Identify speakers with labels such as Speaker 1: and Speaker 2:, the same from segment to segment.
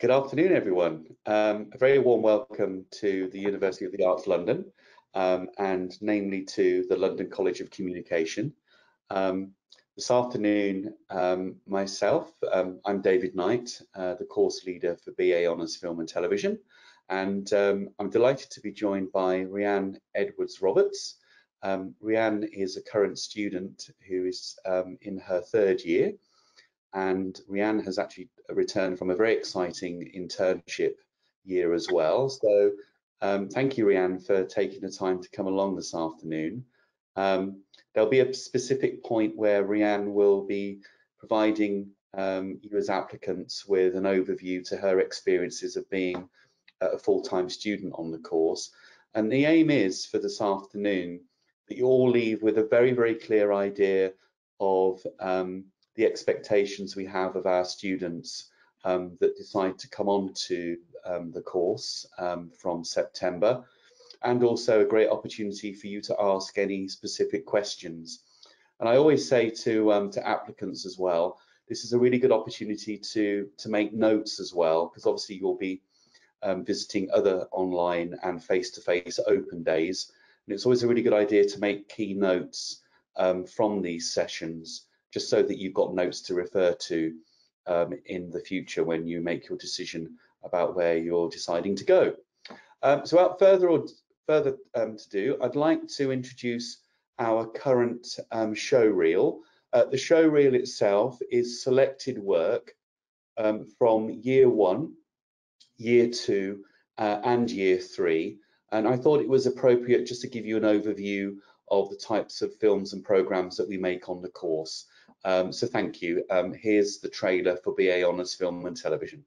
Speaker 1: Good afternoon, everyone. A very warm welcome to the University of the Arts London, and namely to the London College of Communication. This afternoon, myself, I'm David Knight, the course leader for BA Honours Film and Television, and I'm delighted to be joined by Rhianne Edwards-Roberts. Rhianne is a current student who is in her third year, and Rhianne has actually returned from a very exciting internship year as well. So thank you, Rhianne, for taking the time to come along this afternoon. There'll be a specific point where Rhianne will be providing you as applicants with an overview to her experiences of being a full-time student on the course. And the aim is for this afternoon that you all leave with a very, very clear idea of the expectations we have of our students that decide to come on to the course from September, and also a great opportunity for you to ask any specific questions. And I always say to applicants as well, this is a really good opportunity to make notes as well, because obviously you'll be visiting other online and face-to-face open days, and it's always a really good idea to make key notes from these sessions, just so that you've got notes to refer to in the future when you make your decision about where you're deciding to go. So without further to do, I'd like to introduce our current show reel. The show reel itself is selected work from year 1, year 2 and year 3, and I thought it was appropriate just to give you an overview of the types of films and programs that we make on the course. So thank you. Here's the trailer for BA Honours Film and Television.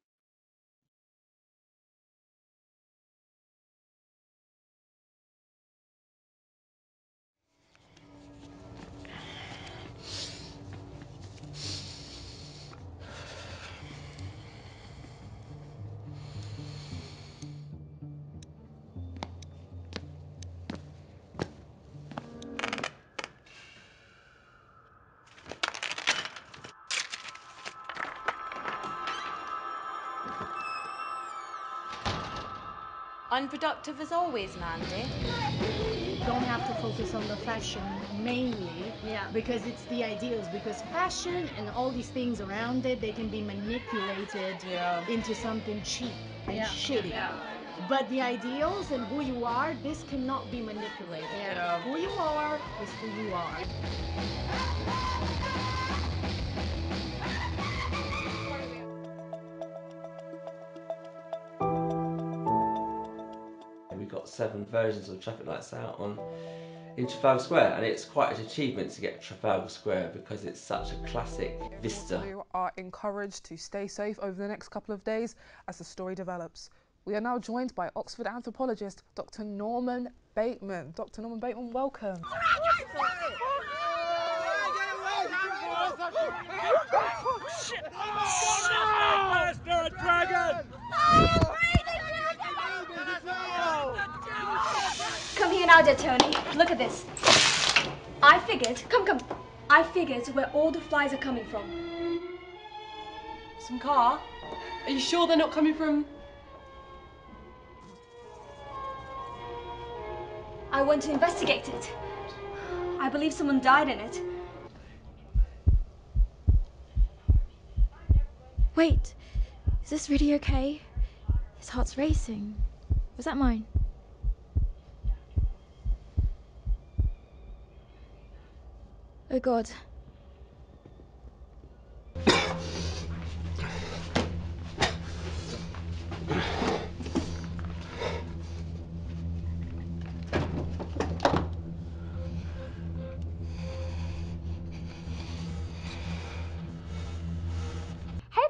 Speaker 2: Unproductive as always, Mandy.
Speaker 3: You don't have to focus on the fashion mainly, because it's the ideals, because fashion and all these things around it, they can be manipulated into something cheap and shitty. But the ideals and who you are, this cannot be manipulated. Who you are is who you are.
Speaker 4: We've got 7 versions of Traffic Lights Out in Trafalgar Square, and it's quite an achievement to get Trafalgar Square because it's such a classic vista.
Speaker 5: You are encouraged to stay safe over the next couple of days as the story develops. We are now joined by Oxford anthropologist Dr. Norman Bateman. Dr. Norman Bateman, welcome.
Speaker 6: Come here now, dear Tony. Look at this. I figured, come. I figured where all the flies are coming from.
Speaker 7: Some car? Are you sure they're not coming from...
Speaker 6: I want to investigate it. I believe someone died in it.
Speaker 8: Wait, is this really okay? His heart's racing. Was that mine? Oh God.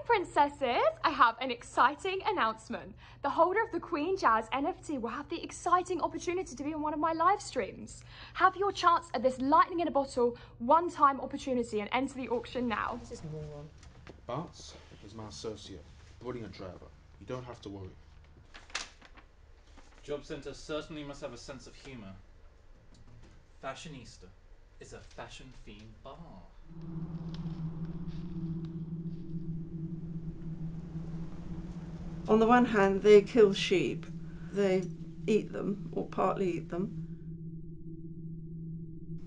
Speaker 9: Princesses, I have an exciting announcement. The holder of the Queen Jazz NFT will have the exciting opportunity to be on one of my live streams. Have your chance at this lightning in a bottle, one-time opportunity and enter the auction now.
Speaker 3: This is moron.
Speaker 10: Bounce is my associate, brilliant driver. You don't have to worry.
Speaker 11: Job Centre certainly must have a sense of humour. Fashionista is a fashion-themed bar.
Speaker 12: On the one hand, they kill sheep, they eat them, or partly eat them.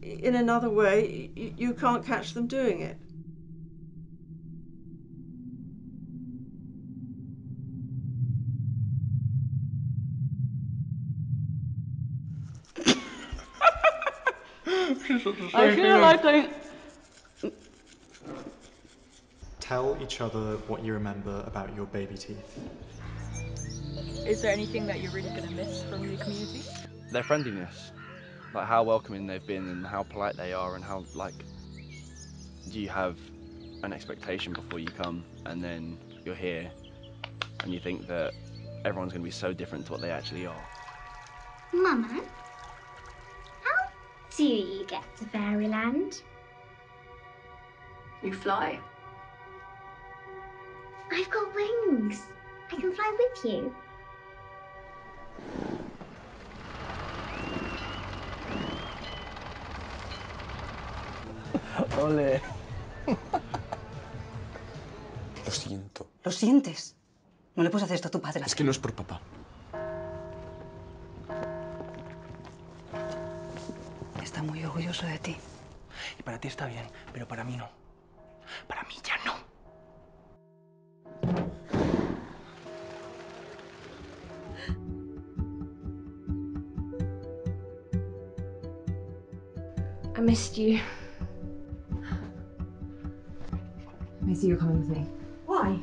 Speaker 12: In another way, you can't catch them doing it.
Speaker 13: I feel I don't...
Speaker 14: Tell each other what you remember about your baby teeth.
Speaker 13: Is there anything that you're really going to miss from the community?
Speaker 15: Their friendliness, like how welcoming they've been and how polite they are, and how, like, you have an expectation before you come, and then you're here and you think that everyone's going to be so different to what they actually are.
Speaker 16: Mama, how do you get to Fairyland?
Speaker 6: You fly.
Speaker 16: I've got wings. I can fly with you.
Speaker 17: Ole.
Speaker 18: Lo siento.
Speaker 17: ¿Lo sientes? No le puedes hacer esto a tu padre.
Speaker 18: Es que no es por papá.
Speaker 17: Está muy orgulloso de ti. Y para ti está bien, pero para mí no. Para mí ya no.
Speaker 6: I missed you. I see you're coming with me. Why?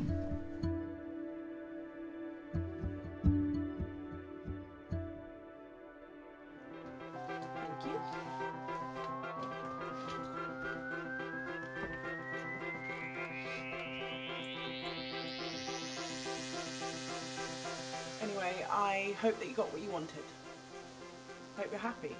Speaker 12: Thank you.
Speaker 19: Anyway, I hope that you got what you wanted. Hope you're happy.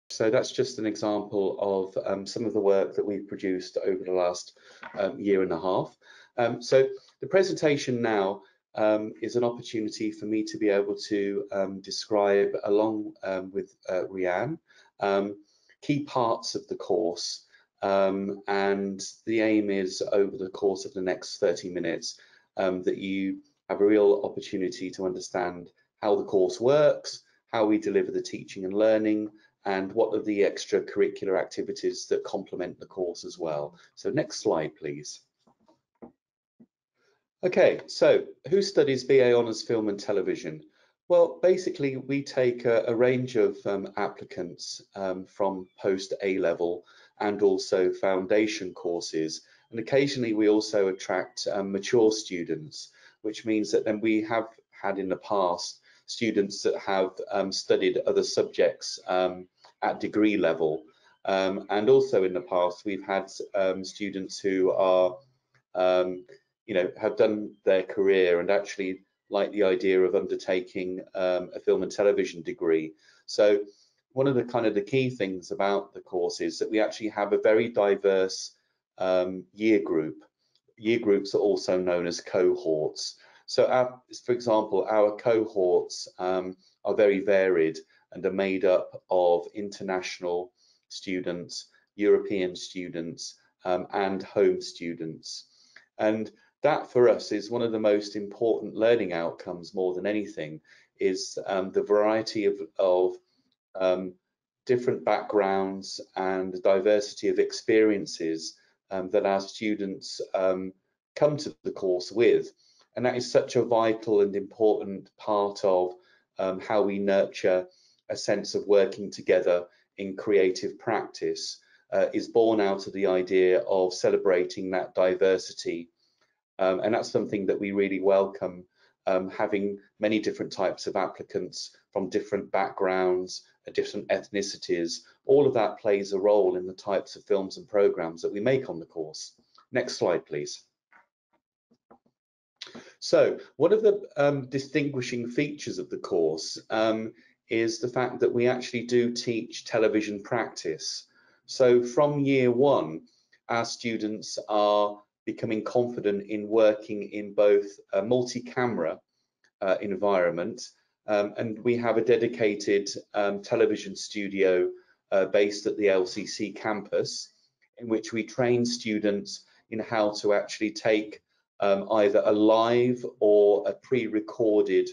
Speaker 1: So that's just an example of some of the work that we've produced over the last year and a half. So the presentation now is an opportunity for me to be able to describe, along with Rianne, key parts of the course. And the aim is, over the course of the next 30 minutes, that you have a real opportunity to understand how the course works, how we deliver the teaching and learning, and what are the extracurricular activities that complement the course as well. So next slide, please. Okay, so who studies BA Honours Film and Television? Well, basically we take a range of applicants from post A-level and also foundation courses, and occasionally we also attract mature students, which means that then we have had in the past students that have studied other subjects at degree level, and also in the past we've had students who are have done their career and actually like the idea of undertaking a film and television degree. So one of the key things about the course is that we actually have a very diverse year group. Year groups are also known as cohorts. So for example, our cohorts are very varied and are made up of international students, European students, and home students. And that for us is one of the most important learning outcomes, more than anything, is the variety of different backgrounds and the diversity of experiences that our students come to the course with. And that is such a vital and important part of how we nurture a sense of working together in creative practice, is born out of the idea of celebrating that diversity. And that's something that we really welcome, having many different types of applicants from different backgrounds, different ethnicities. All of that plays a role in the types of films and programs that we make on the course. Next slide, please. So one of the distinguishing features of the course is the fact that we actually do teach television practice. So from year one, our students are becoming confident in working in both a multi-camera environment, and we have a dedicated television studio based at the LCC campus, in which we train students in how to actually take either a live or a pre-recorded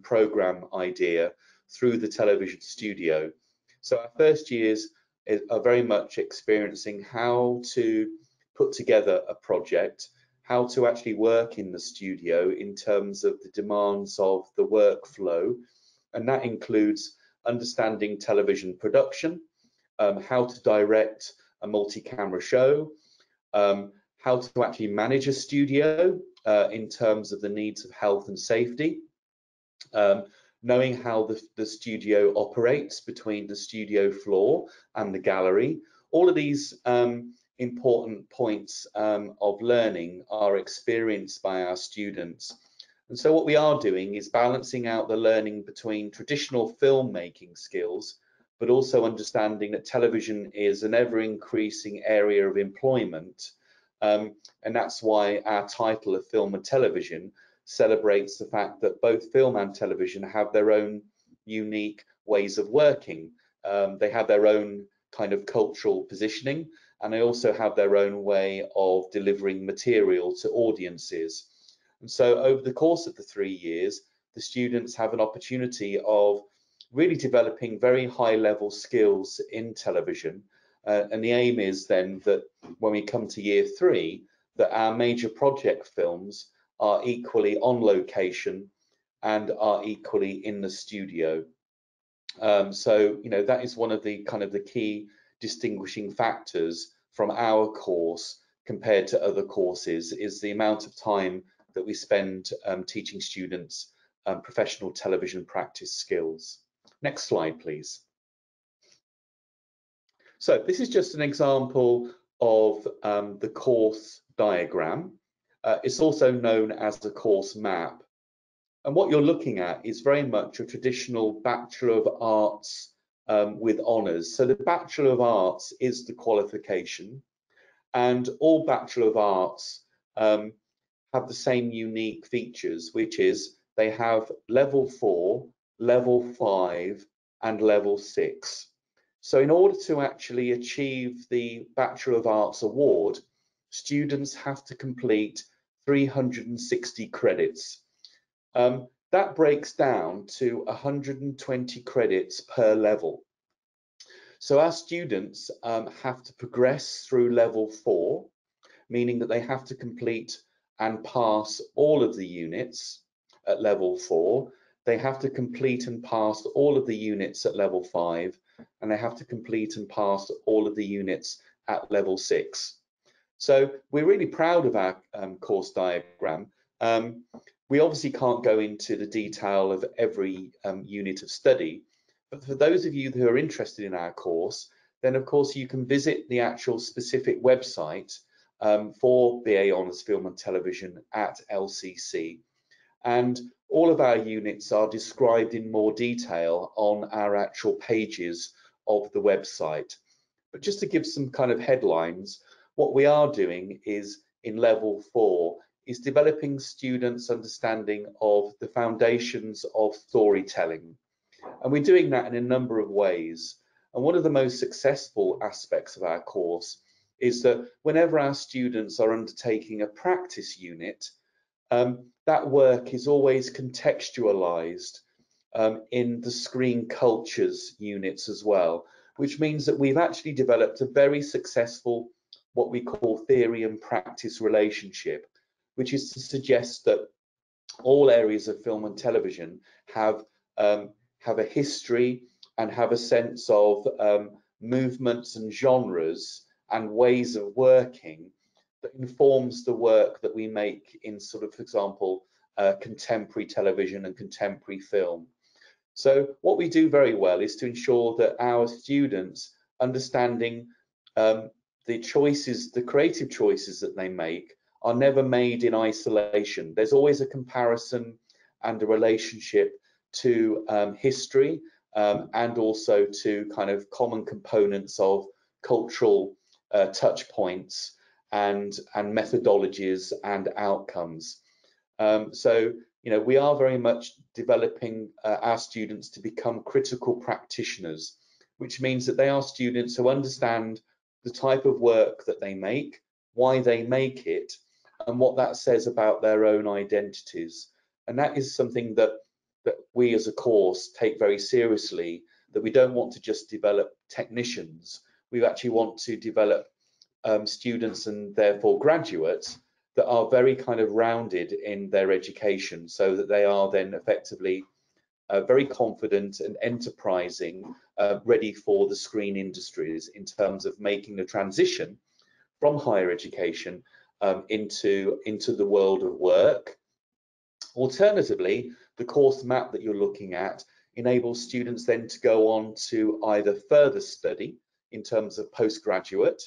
Speaker 1: program idea through the television studio. So our first years are very much experiencing how to put together a project, how to actually work in the studio in terms of the demands of the workflow, and that includes understanding television production, how to direct a multi-camera show, how to actually manage a studio in terms of the needs of health and safety, knowing how the studio operates between the studio floor and the gallery. All of these important points of learning are experienced by our students. And so what we are doing is balancing out the learning between traditional filmmaking skills, but also understanding that television is an ever-increasing area of employment. And that's why our title of Film and Television celebrates the fact that both film and television have their own unique ways of working. They have their own kind of cultural positioning, and they also have their own way of delivering material to audiences. And so over the course of the 3 years, the students have an opportunity of really developing very high level skills in television. And the aim is then that when we come to year 3, that our major project films are equally on location and are equally in the studio. So, you know, that is one of the kind of the key distinguishing factors from our course compared to other courses, is the amount of time that we spend teaching students professional television practice skills. Next slide, please. So this is just an example of the course diagram. It's also known as the course map. And what you're looking at is very much a traditional Bachelor of Arts with honours. So the Bachelor of Arts is the qualification, and all Bachelor of Arts have the same unique features, which is they have level 4, level 5, and level 6. So in order to actually achieve the Bachelor of Arts award, students have to complete 360 credits. That breaks down to 120 credits per level. So our students have to progress through level 4, meaning that they have to complete and pass all of the units at level 4. They have to complete and pass all of the units at level 5, and they have to complete and pass all of the units at level 6. So we're really proud of our course diagram. We obviously can't go into the detail of every unit of study, but for those of you who are interested in our course, then of course you can visit the actual specific website for BA Honours Film and Television at LCC. And all of our units are described in more detail on our actual pages of the website. But just to give some kind of headlines, what we are doing is in level 4 is developing students' understanding of the foundations of storytelling. And we're doing that in a number of ways. And one of the most successful aspects of our course is that whenever our students are undertaking a practice unit, that work is always contextualized in the screen cultures units as well, which means that we've actually developed a very successful, what we call theory and practice relationship, which is to suggest that all areas of film and television have a history and have a sense of movements and genres and ways of working that informs the work that we make in sort of, for example, contemporary television and contemporary film. So what we do very well is to ensure that our students understanding the choices, the creative choices that they make are never made in isolation. There's always a comparison and a relationship to history and also to kind of common components of cultural touch points and methodologies and outcomes. So, you know, we are very much developing our students to become critical practitioners, which means that they are students who understand the type of work that they make, why they make it, and what that says about their own identities. And that is something that we as a course take very seriously, that we don't want to just develop technicians. We actually want to develop students and therefore graduates that are very kind of rounded in their education, so that they are then effectively very confident and enterprising, ready for the screen industries in terms of making the transition from higher education into the world of work. Alternatively, the course map that you're looking at enables students then to go on to either further study in terms of postgraduate.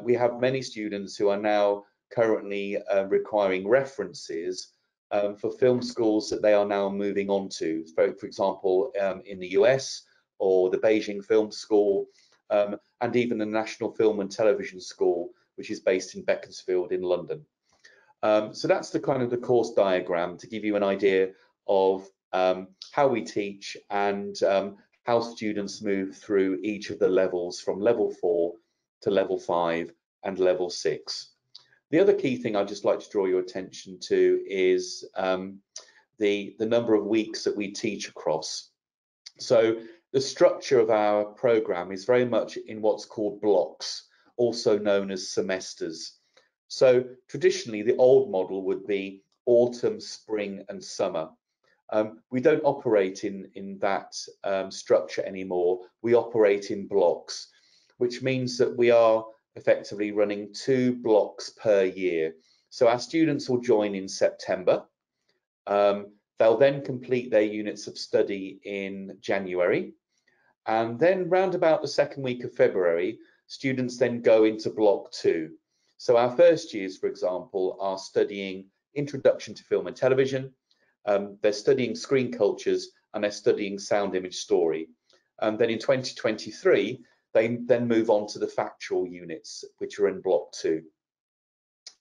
Speaker 1: We have many students who are now currently requiring references for film schools that they are now moving on to. For example, in the US, or the Beijing Film School, and even the National Film and Television School, which is based in Beaconsfield in London. So that's the kind of the course diagram to give you an idea of how we teach and how students move through each of the levels from level 4 to level 5 and level 6. The other key thing I'd just like to draw your attention to is the number of weeks that we teach across. So the structure of our program is very much in what's called blocks, also known as semesters. So traditionally, the old model would be autumn, spring, and summer. We don't operate in that structure anymore. We operate in blocks, which means that we are effectively running 2 blocks per year. So our students will join in September. They'll then complete their units of study in January. And then round about the second week of February, students then go into block 2. So our first years, for example, are studying Introduction to Film and Television. They're studying screen cultures, and they're studying sound image story. And then in 2023, they then move on to the factual units, which are in block 2.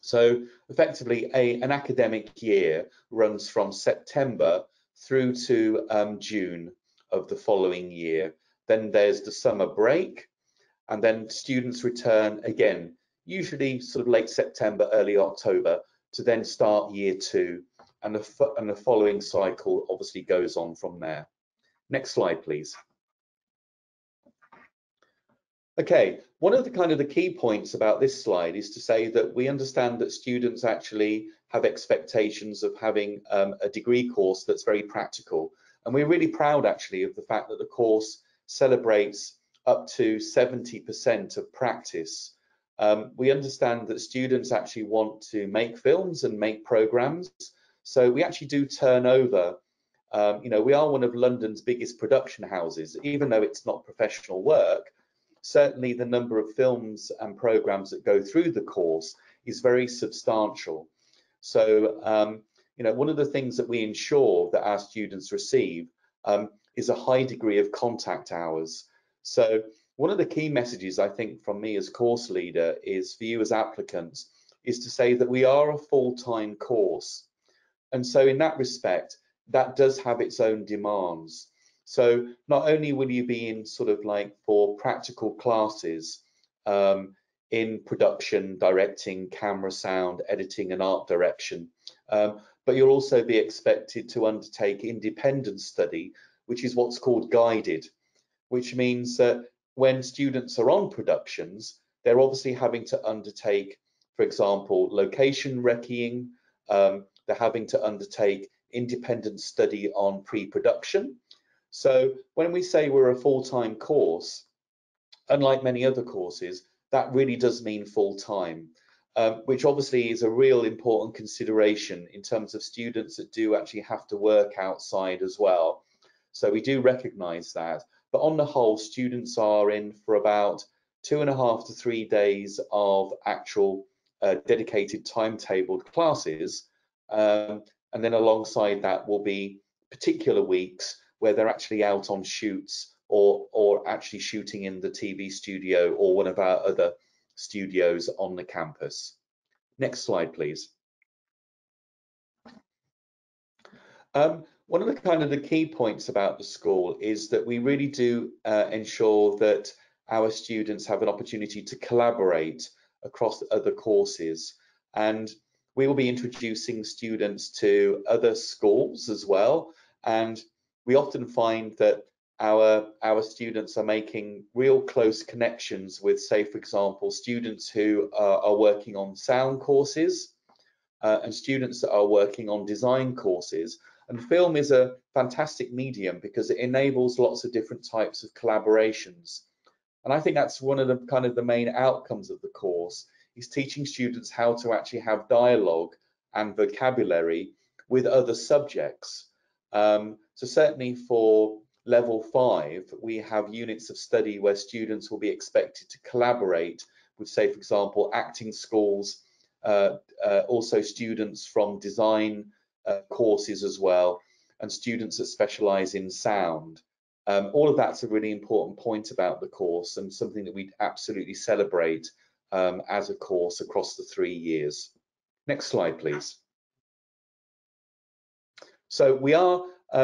Speaker 1: So effectively, an academic year runs from September through to June of the following year. Then there's the summer break, and then students return again, usually sort of late September, early October, to then start year 2, and the following cycle obviously goes on from there. Next slide, please. Okay, one of the key points about this slide is to say that we understand that students actually have expectations of having a degree course that's very practical, and we're really proud actually of the fact that the course celebrates up to 70% of practice. We understand that students actually want to make films and make programs, so we actually do turn over. You know, we are one of London's biggest production houses, even though it's not professional work. Certainly the number of films and programs that go through the course is very substantial. So, you know, one of the things that we ensure that our students receive is a high degree of contact hours. So one of the key messages, I think, from me as course leader is for you as applicants, is to say that we are a full-time course. And so in that respect, that does have its own demands. So not only will you be in sort of like for practical classes in production, directing, camera, sound, editing, and art direction, but you'll also be expected to undertake independent study, which is what's called guided, which means that when students are on productions, they're obviously having to undertake, for example, location recceing, they're having to undertake independent study on pre-production. So when we say we're a full-time course, unlike many other courses, that really does mean full-time, which obviously is a real important consideration in terms of students that do actually have to work outside as well. So we do recognise that. But on the whole, students are in for about 2.5 to 3 days of actual dedicated timetabled classes, and then alongside that will be particular weeks where they're actually out on shoots or actually shooting in the TV studio or one of our other studios on the campus. Next slide, please. One of the key points about the school is that we really do ensure that our students have an opportunity to collaborate across other courses, and we will be introducing students to other schools as well, and we often find that our students are making real close connections with, say for example, students who are working on sound courses and students that are working on design courses. And film is a fantastic medium because it enables lots of different types of collaborations. And I think that's one of the main outcomes of the course, is teaching students how to actually have dialogue and vocabulary with other subjects. So certainly for level 5, we have units of study where students will be expected to collaborate with, say for example, acting schools, also students from design courses as well, and students that specialize in sound. All of that's a really important point about the course and something that we absolutely celebrate as a course across the 3 years. Next slide, please. So we are,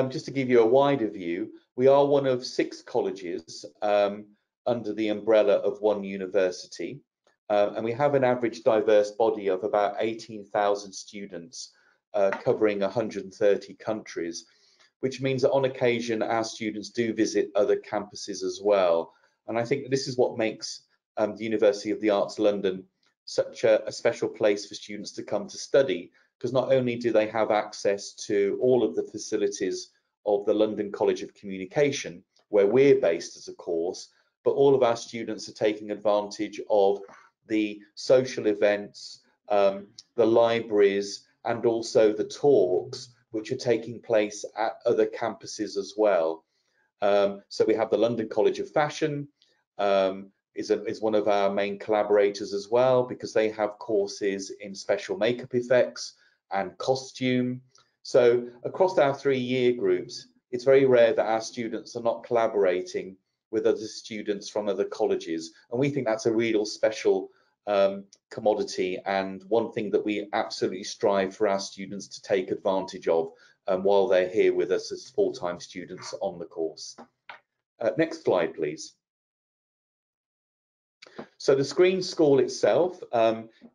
Speaker 1: just to give you a wider view, we are one of 6 colleges under the umbrella of one university, and we have an average diverse body of about 18,000 students covering 130 countries, which means that on occasion our students do visit other campuses as well. And I think this is what makes the University of the Arts London such a special place for students to come to study, because not only do they have access to all of the facilities of the London College of Communication, where we're based as a course, but all of our students are taking advantage of the social events, the libraries, and also the talks which are taking place at other campuses as well. So we have the London College of Fashion, is one of our main collaborators as well, because they have courses in special makeup effects and costume. So across our 3-year groups, it's very rare that our students are not collaborating with other students from other colleges, and we think that's a real special commodity, and one thing that we absolutely strive for our students to take advantage of while they're here with us as full-time students on the course. Next slide, please. So the Screen School itself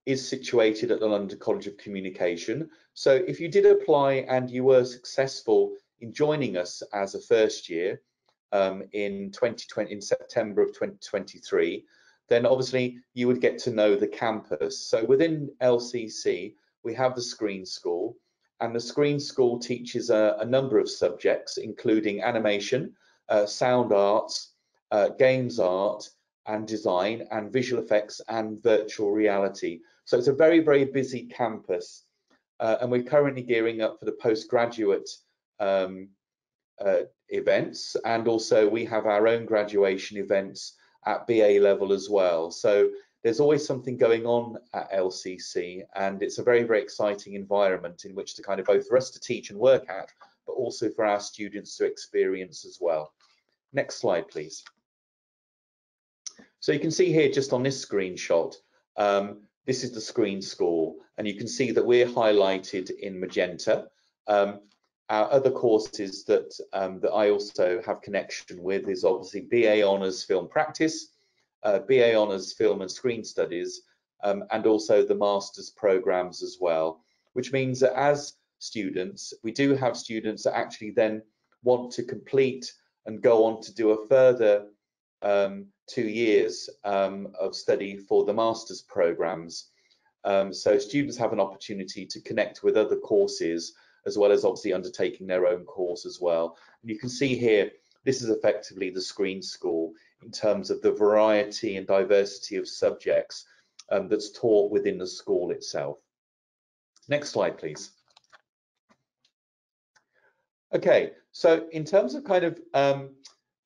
Speaker 1: is situated at the London College of Communication. So if you did apply and you were successful in joining us as a first year in September of 2023, then obviously you would get to know the campus. So within LCC, we have the Screen School, and the Screen School teaches a number of subjects, including animation, sound arts, games art, and design, and visual effects and virtual reality. So it's a very, very busy campus, and we're currently gearing up for the postgraduate events, and also we have our own graduation events at BA level as well. So there's always something going on at LCC, and it's a very, very exciting environment in which to kind of both for us to teach and work at, but also for our students to experience as well. Next slide, please. So you can see here just on this screenshot, this is the Screen School, and you can see that we're highlighted in magenta. Our other courses that I also have connection with is obviously BA Honours Film Practice, BA Honours Film and Screen Studies, and also the Masters programs as well, which means that as students, we do have students that actually then want to complete and go on to do a further 2 years of study for the Masters programs. So students have an opportunity to connect with other courses, as well as obviously undertaking their own course as well. And you can see here, this is effectively the Screen School in terms of the variety and diversity of subjects that's taught within the school itself. Next slide, please. Okay, so in terms of kind of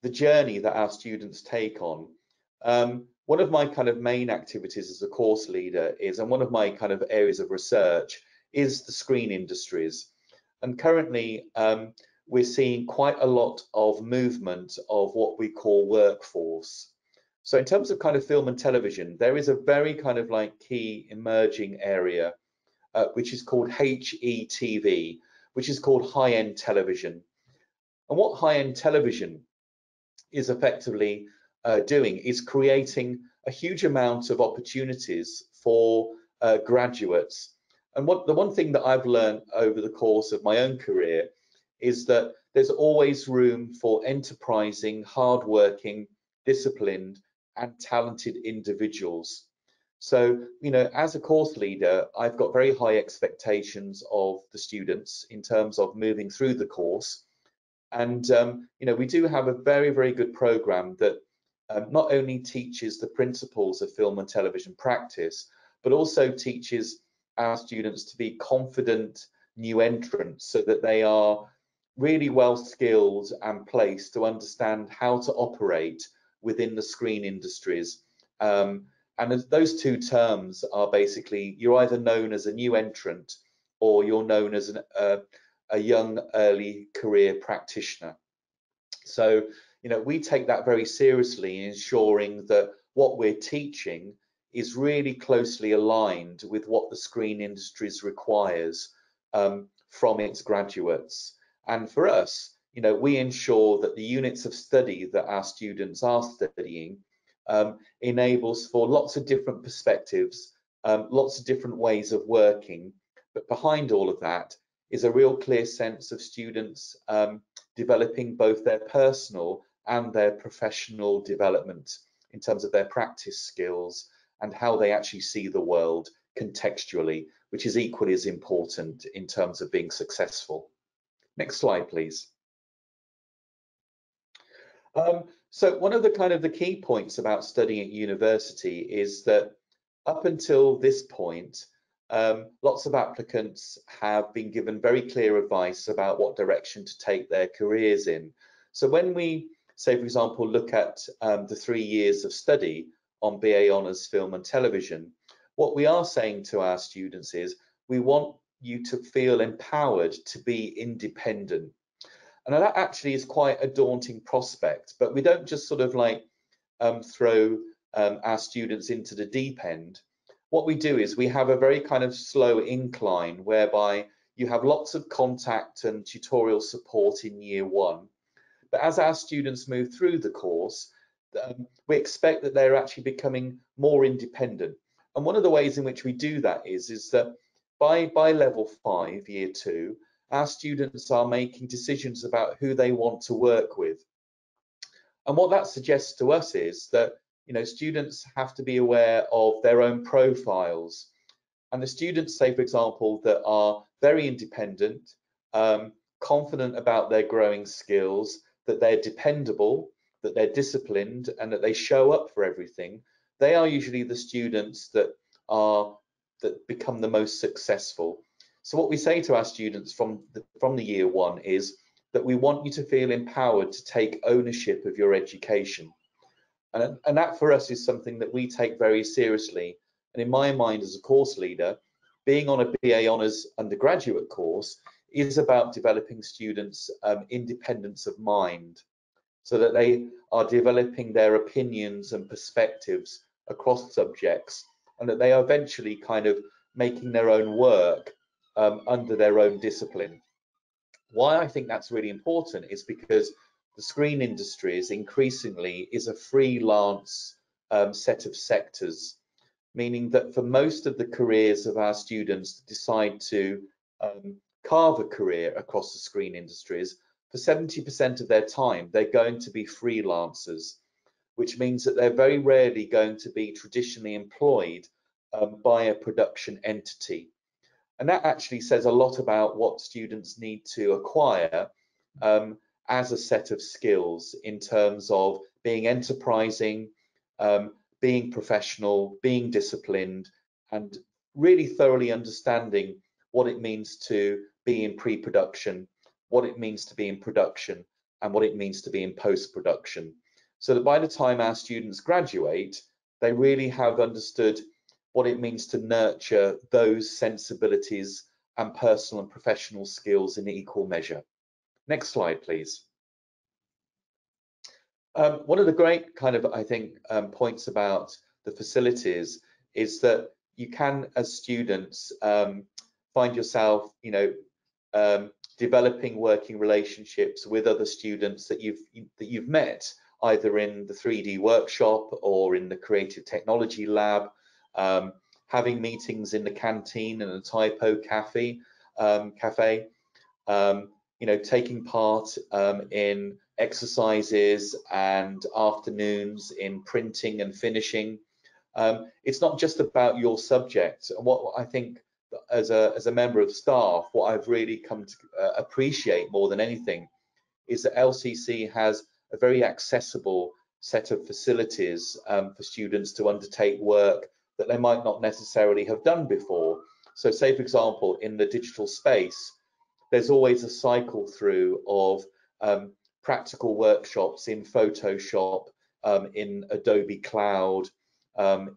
Speaker 1: the journey that our students take on, one of my kind of main activities as a course leader is, and one of my kind of areas of research is the screen industries. And currently we're seeing quite a lot of movement of what we call workforce. So in terms of kind of film and television, there is a very kind of like key emerging area, which is called HETV, which is called high-end television. And what high-end television is effectively doing is creating a huge amount of opportunities for graduates. And the one thing that I've learned over the course of my own career is that there's always room for enterprising, hardworking, disciplined, and talented individuals. So, you know, as a course leader, I've got very high expectations of the students in terms of moving through the course. And, you know, we do have a very, very good program that not only teaches the principles of film and television practice, but also teaches our students to be confident new entrants so that they are really well skilled and placed to understand how to operate within the screen industries. And those two terms are basically, you're either known as a new entrant or you're known as a young early career practitioner. So, you know, we take that very seriously, ensuring that what we're teaching is really closely aligned with what the screen industries requires from its graduates. And for us, you know, we ensure that the units of study that our students are studying enables for lots of different perspectives, lots of different ways of working. But behind all of that is a real clear sense of students developing both their personal and their professional development in terms of their practice skills and how they actually see the world contextually, which is equally as important in terms of being successful. Next slide, please. So one of the kind of the key points about studying at university is that up until this point, lots of applicants have been given very clear advice about what direction to take their careers in. So when we say, for example, look at the 3 years of study on BA Honours Film and Television, what we are saying to our students is we want you to feel empowered to be independent. And that actually is quite a daunting prospect, but we don't just sort of like throw our students into the deep end. What we do is we have a very kind of slow incline whereby you have lots of contact and tutorial support in year one. But as our students move through the course, we expect that they're actually becoming more independent. And one of the ways in which we do that is that by level 5, year 2, our students are making decisions about who they want to work with. And what that suggests to us is that, you know, students have to be aware of their own profiles. And the students, say, for example, that are very independent, confident about their growing skills, that they're dependable, that they're disciplined, and that they show up for everything, they are usually the students that become the most successful. So what we say to our students from the year one is that we want you to feel empowered to take ownership of your education. And that for us is something that we take very seriously. And in my mind as a course leader, being on a BA Honours undergraduate course is about developing students' independence of mind, so that they are developing their opinions and perspectives across subjects, and that they are eventually kind of making their own work under their own discipline. Why I think that's really important is because the screen industry is increasingly a freelance set of sectors, meaning that for most of the careers of our students that decide to carve a career across the screen industries, for 70% of their time, they're going to be freelancers, which means that they're very rarely going to be traditionally employed by a production entity. And that actually says a lot about what students need to acquire as a set of skills in terms of being enterprising, being professional, being disciplined, and really thoroughly understanding what it means to be in pre-production, what it means to be in production, and what it means to be in post-production. So that by the time our students graduate, they really have understood what it means to nurture those sensibilities and personal and professional skills in equal measure. Next slide, please. One of the great kind of, I think, points about the facilities is that you can, as students, find yourself, developing working relationships with other students that you've met either in the 3D workshop or in the creative technology lab, having meetings in the canteen and the typo cafe, taking part in exercises and afternoons in printing and finishing. It's not just about your subject. And what I think as a member of staff, what I've really come to appreciate more than anything is that LCC has a very accessible set of facilities for students to undertake work that they might not necessarily have done before. So say, for example, in the digital space, there's always a cycle through of practical workshops in Photoshop, in Adobe Cloud,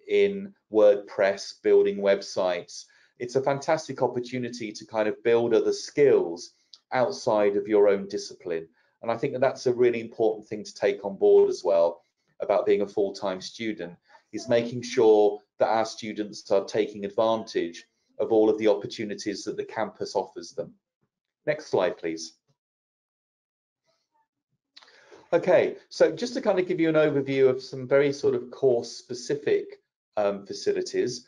Speaker 1: in WordPress, building websites. It's a fantastic opportunity to kind of build other skills outside of your own discipline. And I think that that's a really important thing to take on board as well about being a full-time student, is making sure that our students are taking advantage of all of the opportunities that the campus offers them. Next slide, please. Okay, so just to kind of give you an overview of some very sort of course-specific facilities,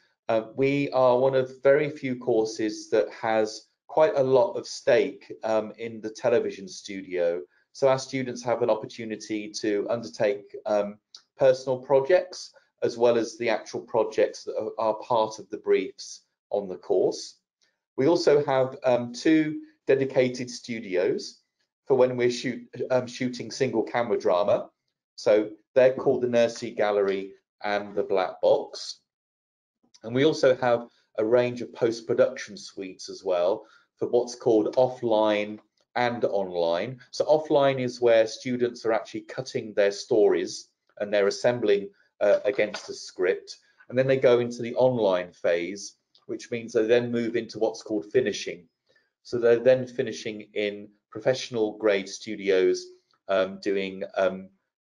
Speaker 1: we are one of very few courses that has quite a lot of stake in the television studio. So our students have an opportunity to undertake personal projects as well as the actual projects that are part of the briefs on the course. We also have 2 dedicated studios for when we're shooting single camera drama. So they're called the Nursery Gallery and the Black Box. And we also have a range of post-production suites as well for what's called offline and online. So offline is where students are actually cutting their stories and they're assembling against a script. And then they go into the online phase, which means they then move into what's called finishing. So they're then finishing in professional grade studios, doing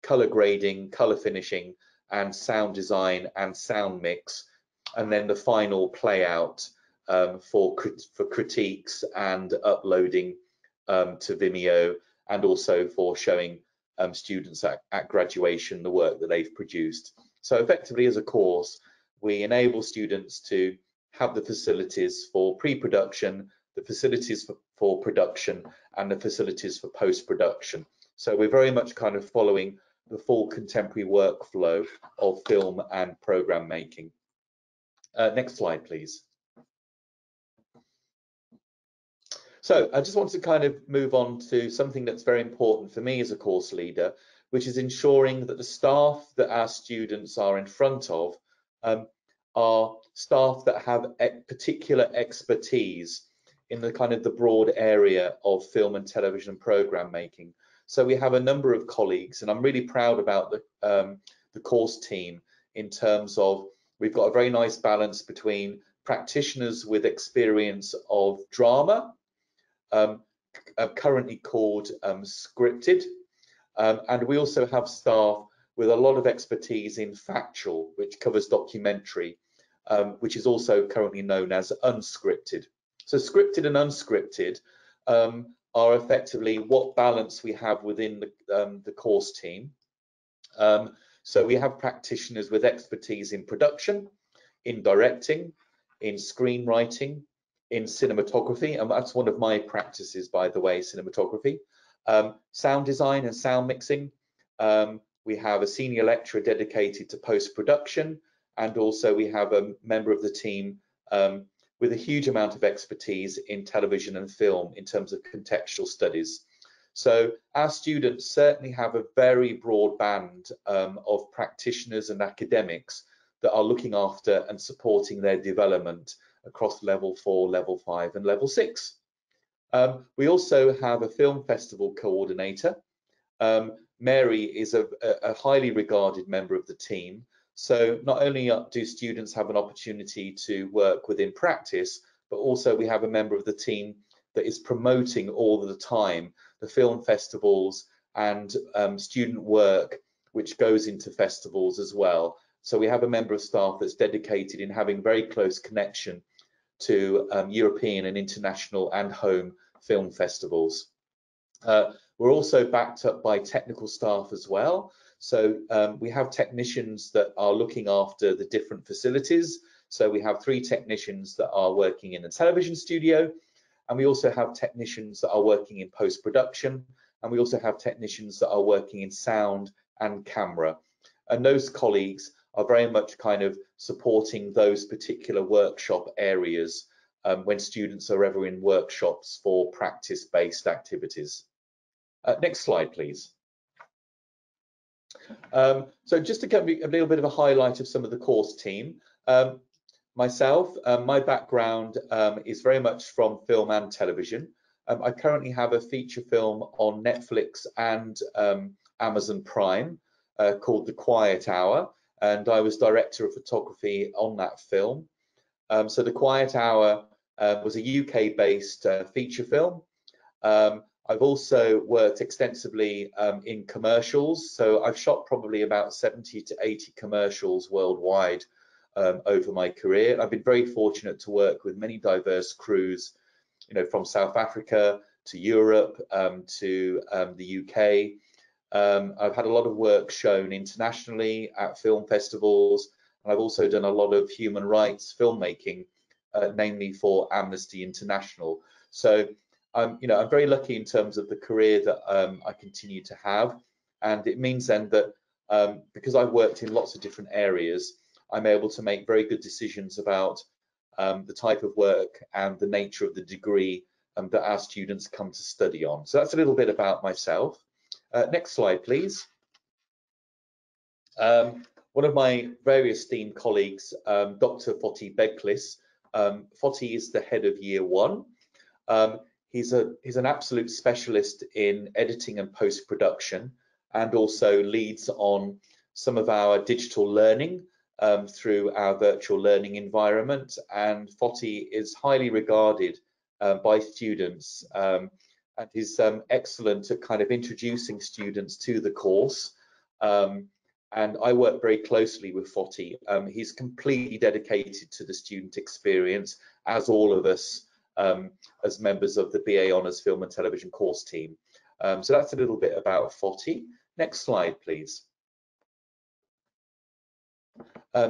Speaker 1: color grading, color finishing, and sound design and sound mix, and then the final play out for critiques and uploading to Vimeo, and also for showing students at graduation the work that they've produced. So effectively, as a course, we enable students to have the facilities for pre-production, the facilities for production, and the facilities for post-production. So we're very much kind of following the full contemporary workflow of film and program making. Next slide, please. So I just want to kind of move on to something that's very important for me as a course leader, which is ensuring that the staff that our students are in front of are staff that have particular expertise in the kind of the broad area of film and television program making. So we have a number of colleagues, and I'm really proud about the course team in terms of we've got a very nice balance between practitioners with experience of drama, currently called scripted, and we also have staff with a lot of expertise in factual, which covers documentary, which is also currently known as unscripted. So scripted and unscripted are effectively what balance we have within the course team. So we have practitioners with expertise in production, in directing, in screenwriting, in cinematography, and that's one of my practices, by the way, cinematography, sound design and sound mixing. We have a senior lecturer dedicated to post-production, and also we have a member of the team with a huge amount of expertise in television and film in terms of contextual studies. So our students certainly have a very broad band of practitioners and academics that are looking after and supporting their development across level 4, level 5, and level 6. We also have a film festival coordinator. Mary is a highly regarded member of the team So not only do students have an opportunity to work within practice, but also we have a member of the team that is promoting all of the time the film festivals and student work which goes into festivals as well. So we have a member of staff that's dedicated in having very close connection to European and international and home film festivals. We're also backed up by technical staff as well. So we have technicians that are looking after the different facilities. So we have 3 technicians that are working in the television studio, and we also have technicians that are working in post-production, and we also have technicians that are working in sound and camera. And those colleagues are very much kind of supporting those particular workshop areas when students are ever in workshops for practice-based activities. Next slide, please. So just to give you a little bit of a highlight of some of the course team. Myself, my background is very much from film and television. I currently have a feature film on Netflix and Amazon Prime called The Quiet Hour, and I was director of photography on that film. So The Quiet Hour was a UK-based feature film. I've also worked extensively in commercials, so I've shot probably about 70 to 80 commercials worldwide over my career. I've been very fortunate to work with many diverse crews, you know, from South Africa to Europe to the UK. I've had a lot of work shown internationally at film festivals, and I've also done a lot of human rights filmmaking, namely for Amnesty International. So you know, I'm very lucky in terms of the career that I continue to have, and it means then that because I've worked in lots of different areas, I'm able to make very good decisions about the type of work and the nature of the degree that our students come to study on. So that's a little bit about myself. Next slide, please. One of my very esteemed colleagues, Dr. Foti Beglis. Foti is the head of Year 1. He's an absolute specialist in editing and post-production, and also leads on some of our digital learning through our virtual learning environment. And Foti is highly regarded by students, and he's excellent at kind of introducing students to the course. And I work very closely with Foti. He's completely dedicated to the student experience, as all of us as members of the BA Honours Film and Television course team. So that's a little bit about Foti. Next slide, please.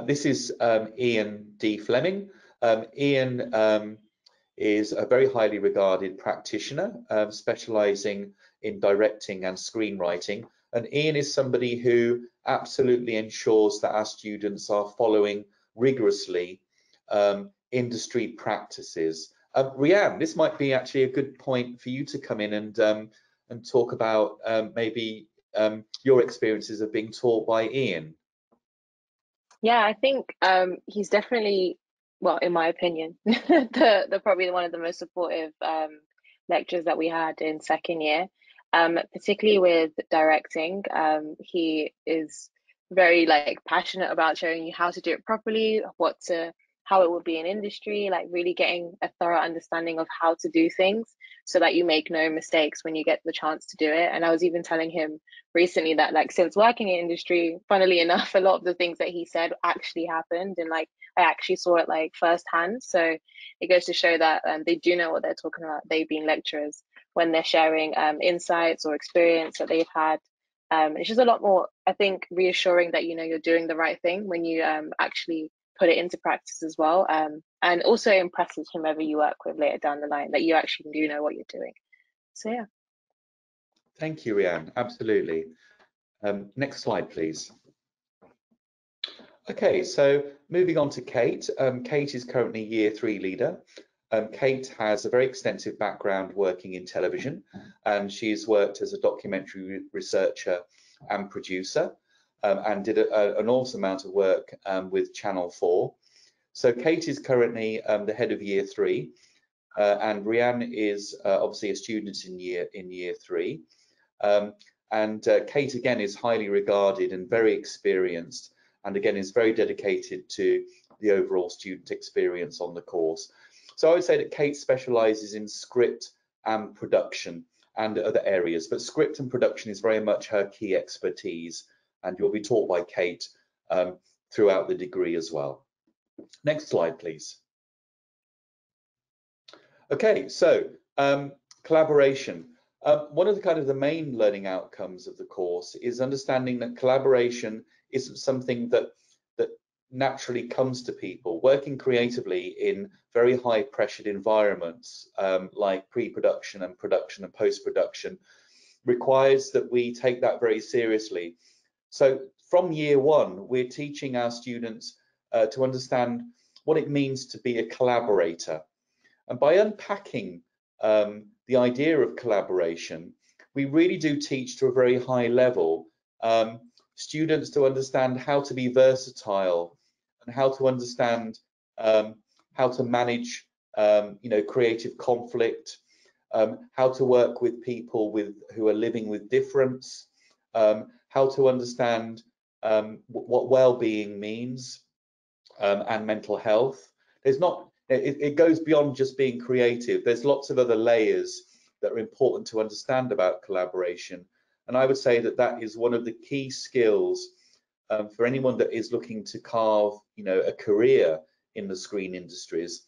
Speaker 1: This is Ian D. Fleming. Ian is a very highly regarded practitioner, specialising in directing and screenwriting. And Ian is somebody who absolutely ensures that our students are following rigorously industry practices. Rianne, this might be actually a good point for you to come in and talk about maybe your experiences of being taught by Ian.
Speaker 20: Yeah, I think he's definitely, well, in my opinion, the probably one of the most supportive lectures that we had in second year, particularly with directing. He is very passionate about showing you how to do it properly, how it would be in industry, really getting a thorough understanding of how to do things so that you make no mistakes when you get the chance to do it. And I was even telling him recently that since working in industry, funnily enough, a lot of the things that he said actually happened, and I actually saw it firsthand. So it goes to show that they do know what they're talking about, they being lecturers, when they're sharing insights or experience that they've had. It's just a lot more, I think, reassuring that you're doing the right thing when you actually put it into practice as well, and also impresses whomever you work with later down the line that you actually do know what you're doing. So yeah.
Speaker 1: Thank you, Rianne. Absolutely. Next slide, please. Okay, so moving on to Kate. Kate is currently Year 3 leader. Kate has a very extensive background working in television, and she's worked as a documentary researcher and producer. And did an awesome amount of work with Channel 4. So Kate is currently the head of Year 3, and Rianne is obviously a student in Year 3. And Kate again is highly regarded and very experienced, and again is very dedicated to the overall student experience on the course. So I would say that Kate specialises in script and production and other areas, but script and production is very much her key expertise, and you'll be taught by Kate throughout the degree as well. Next slide, please. Okay, so collaboration. One of the main learning outcomes of the course is understanding that collaboration isn't something that naturally comes to people. Working creatively in very high pressured environments like pre-production and production and post-production requires that we take that very seriously. So from year one, we're teaching our students to understand what it means to be a collaborator. And by unpacking the idea of collaboration, we really do teach to a very high level students to understand how to be versatile and how to understand how to manage creative conflict, how to work with people who are living with difference, how to understand what well-being means and mental health. It goes beyond just being creative. There's lots of other layers that are important to understand about collaboration. And I would say that that is one of the key skills for anyone that is looking to carve, a career in the screen industries.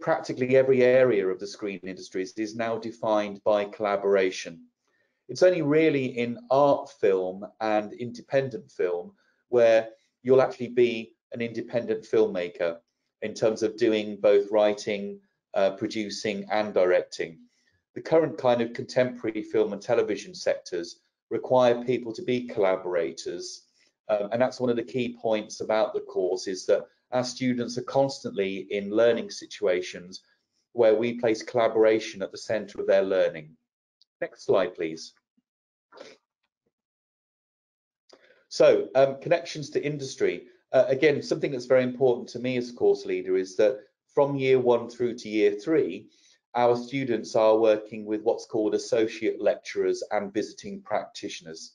Speaker 1: Practically every area of the screen industries is now defined by collaboration. It's only really in art film and independent film where you'll actually be an independent filmmaker in terms of doing both writing, producing and directing. The current kind of contemporary film and television sectors require people to be collaborators. And that's one of the key points about the course, is that our students are constantly in learning situations where we place collaboration at the center of their learning. Next slide, please. So connections to industry. Again, something that's very important to me as a course leader is that from year one through to year three, our students are working with what's called associate lecturers and visiting practitioners.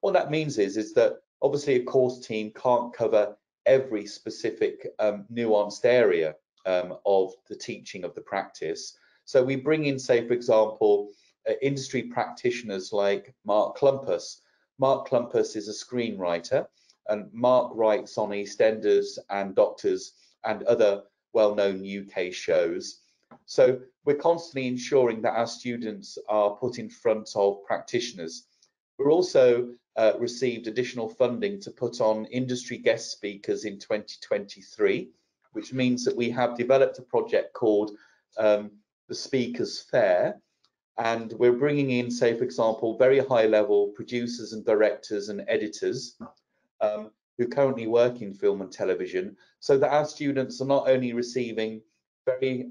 Speaker 1: What that means is that obviously a course team can't cover every specific nuanced area of the teaching of the practice. So we bring in, say, for example, industry practitioners like Mark Clumpus. Mark Clumpus is a screenwriter, and Mark writes on EastEnders and Doctors and other well-known UK shows. So we're constantly ensuring that our students are put in front of practitioners. We're also received additional funding to put on industry guest speakers in 2023, which means that we have developed a project called the Speakers Fair, and we're bringing in, say, for example, very high-level producers and directors and editors who currently work in film and television, so that our students are not only receiving very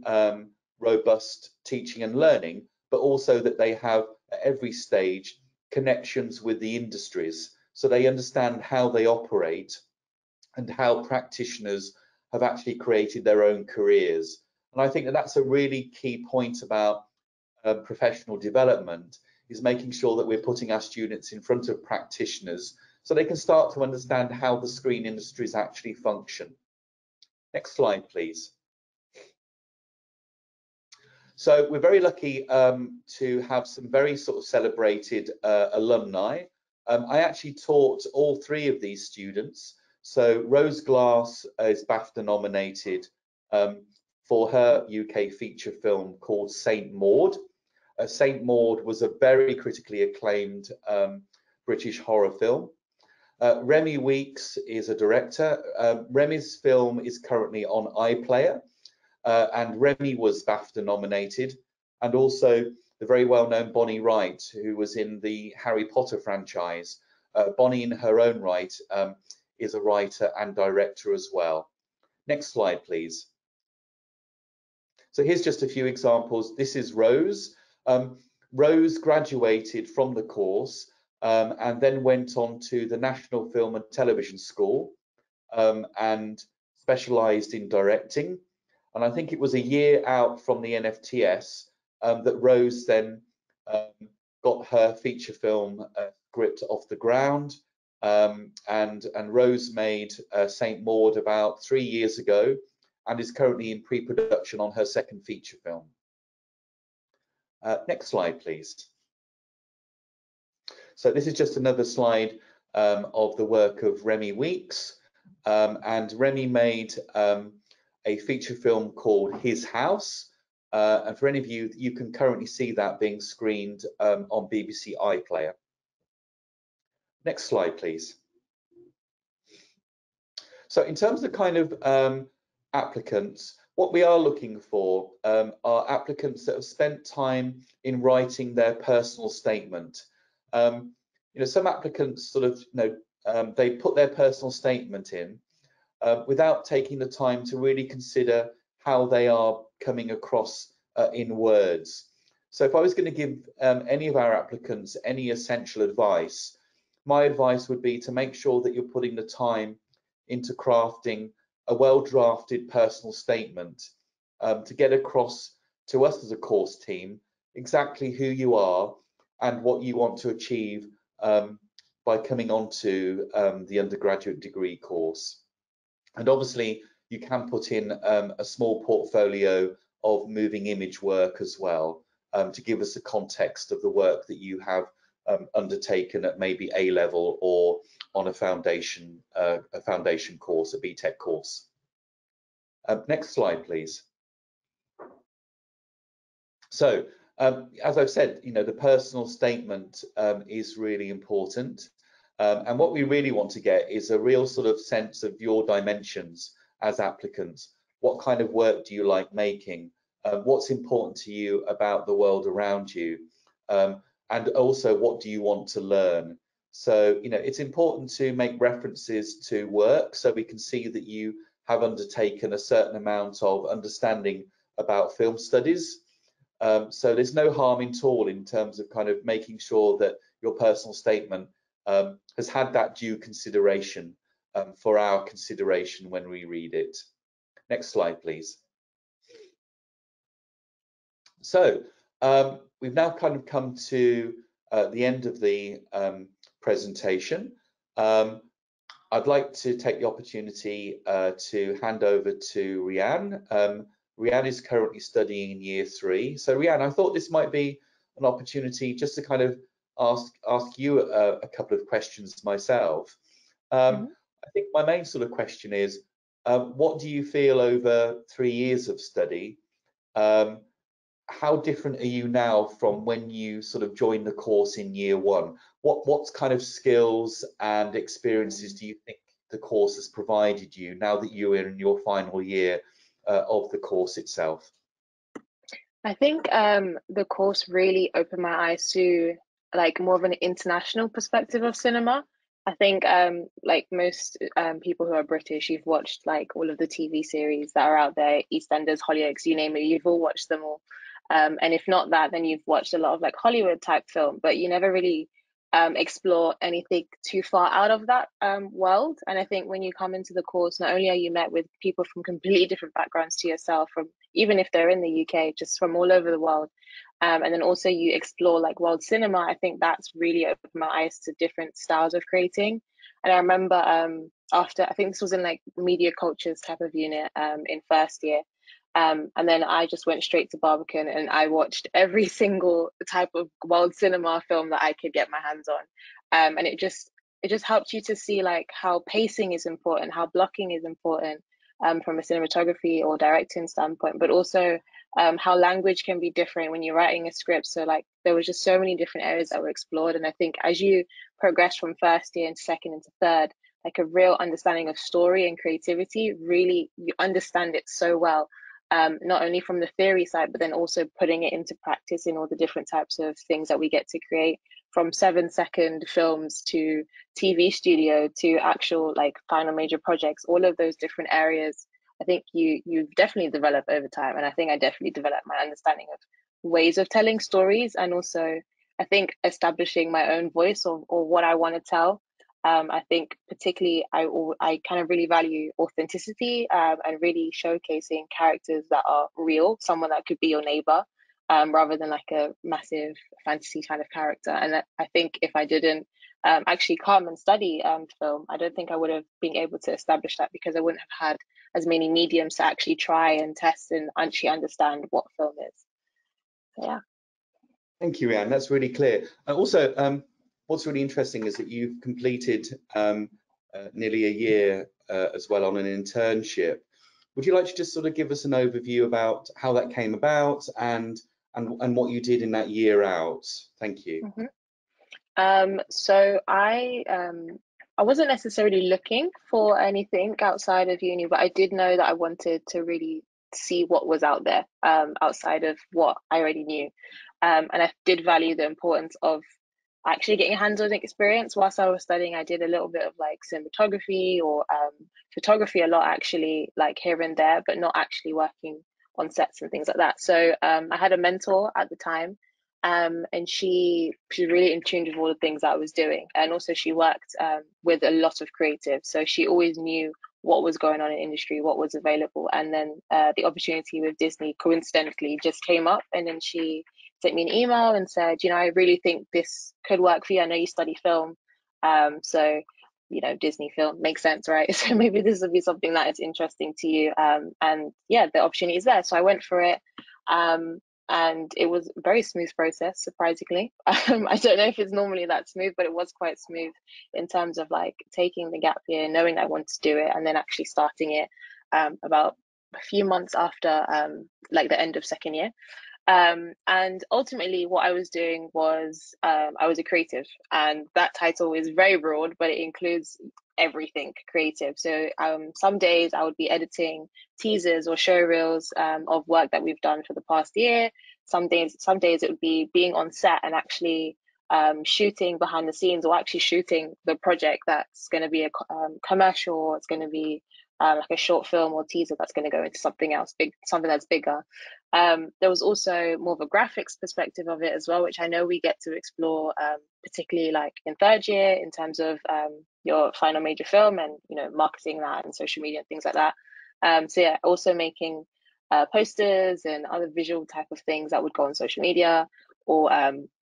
Speaker 1: robust teaching and learning, but also that they have at every stage connections with the industries, so they understand how they operate and how practitioners have actually created their own careers. And I think that that's a really key point about professional development, is making sure that we're putting our students in front of practitioners so they can start to understand how the screen industries actually function. Next slide, please. So we're very lucky to have some very sort of celebrated alumni. I actually taught all three of these students. So Rose Glass is BAFTA nominated for her UK feature film called Saint Maud. Saint Maud was a very critically acclaimed British horror film. Remy Weeks is a director. Remy's film is currently on iPlayer. And Remy was BAFTA nominated, and also the very well-known Bonnie Wright, who was in the Harry Potter franchise. Bonnie, in her own right, is a writer and director as well. Next slide, please. So here's just a few examples. This is Rose. Rose graduated from the course and then went on to the National Film and Television School and specialised in directing. And I think it was a year out from the NFTS that Rose then got her feature film script off the ground. and Rose made St. Maud about 3 years ago and is currently in pre-production on her second feature film. Next slide, please. So this is just another slide of the work of Remy Weeks, and Remy made a feature film called His House, and for any of you, you can currently see that being screened on BBC iPlayer. Next slide, please. So in terms of kind of applicants, what we are looking for are applicants that have spent time in writing their personal statement. You know, some applicants sort of, they put their personal statement in without taking the time to really consider how they are coming across in words. So if I was going to give any of our applicants any essential advice, my advice would be to make sure that you're putting the time into crafting a well-drafted personal statement to get across to us as a course team exactly who you are and what you want to achieve by coming onto the undergraduate degree course. And obviously you can put in a small portfolio of moving image work as well to give us a context of the work that you have undertaken at maybe A level or on a foundation course, a BTEC course. Next slide, please. So as I've said, you know, the personal statement is really important. And what we really want to get is a real sort of sense of your dimensions as applicants. What kind of work do you like making? What's important to you about the world around you? And also, what do you want to learn? So, you know, it's important to make references to work so we can see that you have undertaken a certain amount of understanding about film studies. So there's no harm at all in terms of kind of making sure that your personal statement has had that due consideration for our consideration when we read it. Next slide, please. So we've now kind of come to the end of the presentation. I'd like to take the opportunity to hand over to Rianne. Rianne is currently studying in year 3. So Rianne, I thought this might be an opportunity just to kind of ask you a couple of questions myself. I think my main sort of question is, what do you feel over 3 years of study? How different are you now from when you sort of joined the course in year 1? What kind of skills and experiences do you think the course has provided you now that you're in your final year of the course itself?
Speaker 20: I think the course really opened my eyes to like more of an international perspective of cinema. I think like most people who are British, you've watched like all of the TV series that are out there, EastEnders, Hollyoaks, you name it, you've all watched them all. And if not that, then you've watched a lot of like Hollywood type film, but you never really explore anything too far out of that world. And I think when you come into the course, not only are you met with people from completely different backgrounds to yourself, from even if they're in the UK, just from all over the world. And then also you explore like world cinema. I think that's really opened my eyes to different styles of creating. And I remember after, I think this was in like media cultures type of unit in first year. And then I just went straight to Barbican and I watched every single type of world cinema film that I could get my hands on. And it just helped you to see like how pacing is important, how blocking is important from a cinematography or directing standpoint, but also how language can be different when you're writing a script. So like there was just so many different areas that were explored. And I think as you progress from first year and second into third, like a real understanding of story and creativity, really you understand it so well. Not only from the theory side, but then also putting it into practice in all the different types of things that we get to create, from 7-second films to TV studio to actual like final major projects, all of those different areas. I think you've definitely developed over time. And I think I definitely developed my understanding of ways of telling stories, and also I think establishing my own voice or what I want to tell. I think particularly I kind of really value authenticity and really showcasing characters that are real, someone that could be your neighbor, rather than like a massive fantasy kind of character. And I think if I didn't actually come and study film. I don't think I would have been able to establish that because I wouldn't have had as many mediums to actually try and test and actually understand what film is. So, yeah.
Speaker 1: Thank you, Rhiannon. That's really clear. Also, what's really interesting is that you've completed nearly a year as well on an internship. Would you like to just sort of give us an overview about how that came about and what you did in that year out? Thank you.
Speaker 20: So I wasn't necessarily looking for anything outside of uni, but I did know that I wanted to really see what was out there outside of what I already knew. And I did value the importance of actually getting hands-on experience. Whilst I was studying, I did a little bit of like cinematography or photography a lot, actually, like here and there, but not actually working on sets and things like that. So I had a mentor at the time, and she's really in tune with all the things that I was doing. And also she worked with a lot of creatives, so she always knew what was going on in industry, what was available. And then the opportunity with Disney coincidentally just came up, and then she sent me an email and said, you know, I really think this could work for you. I know you study film, so you know, Disney film makes sense, right? So maybe this would be something that is interesting to you. And yeah, the opportunity is there, so I went for it. And it was a very smooth process, surprisingly. I don't know if it's normally that smooth, but it was quite smooth in terms of like taking the gap year, knowing I wanted to do it, and then actually starting it about a few months after like the end of second year. And ultimately what I was doing was I was a creative, and that title is very broad, but it includes everything creative. So some days I would be editing teasers or show reels of work that we've done for the past year. Some days it would be being on set and actually shooting behind the scenes, or actually shooting the project that's going to be a commercial, or it's going to be like a short film or teaser that's going to go into something else big, something that's bigger. There was also more of a graphics perspective of it as well, which I know we get to explore, particularly like in third year, in terms of your final major film and, you know, marketing that and social media and things like that. So yeah, also making posters and other visual type of things that would go on social media, or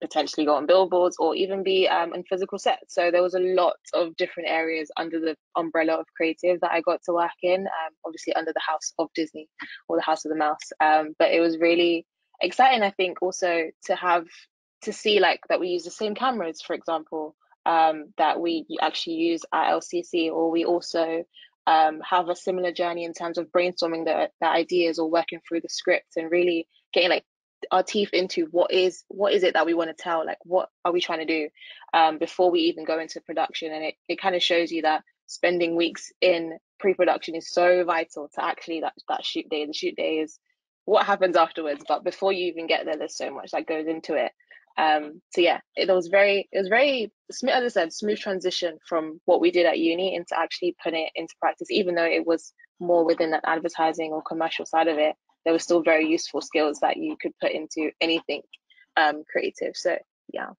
Speaker 20: potentially go on billboards, or even be in physical sets. So there was a lot of different areas under the umbrella of creative that I got to work in, obviously under the House of Disney, or the House of the Mouse. But it was really exciting, I think, also to see like that we use the same cameras, for example, that we actually use at LCC, or we also have a similar journey in terms of brainstorming the ideas or working through the script and really getting like our teeth into what is it that we want to tell, like what are we trying to do before we even go into production. And it kind of shows you that spending weeks in pre-production is so vital to actually that shoot day. The shoot day is what happens afterwards, but before you even get there, there's so much that goes into it. So yeah, it was very as I said, smooth transition from what we did at uni into actually putting it into practice. Even though it was more within that advertising or commercial side of it, there were still very useful skills that you could put into anything creative. So yeah.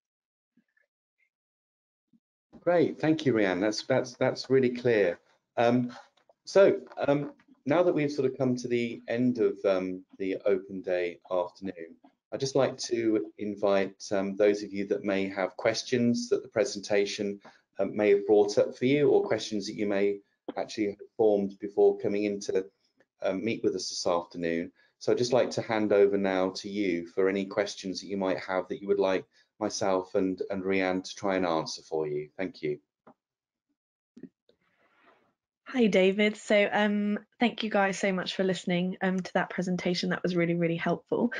Speaker 1: Great, thank you, Rhiannon. That's really clear. So now that we've sort of come to the end of the open day afternoon, I'd just like to invite those of you that may have questions that the presentation may have brought up for you, or questions that you may actually have formed before coming in to meet with us this afternoon. So I'd just like to hand over now to you for any questions that you might have that you would like myself and Rhiannon to try and answer for you. Thank you.
Speaker 21: Hi, David. So thank you guys so much for listening to that presentation. That was really, really helpful.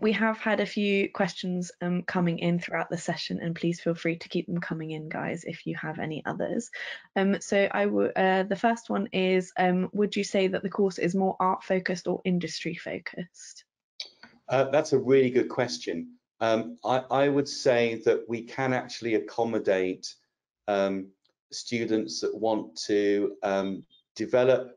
Speaker 21: We have had a few questions coming in throughout the session, and please feel free to keep them coming in, guys, if you have any others. So the first one is, would you say that the course is more art focused or industry focused?
Speaker 1: That's a really good question. I would say that we can actually accommodate students that want to develop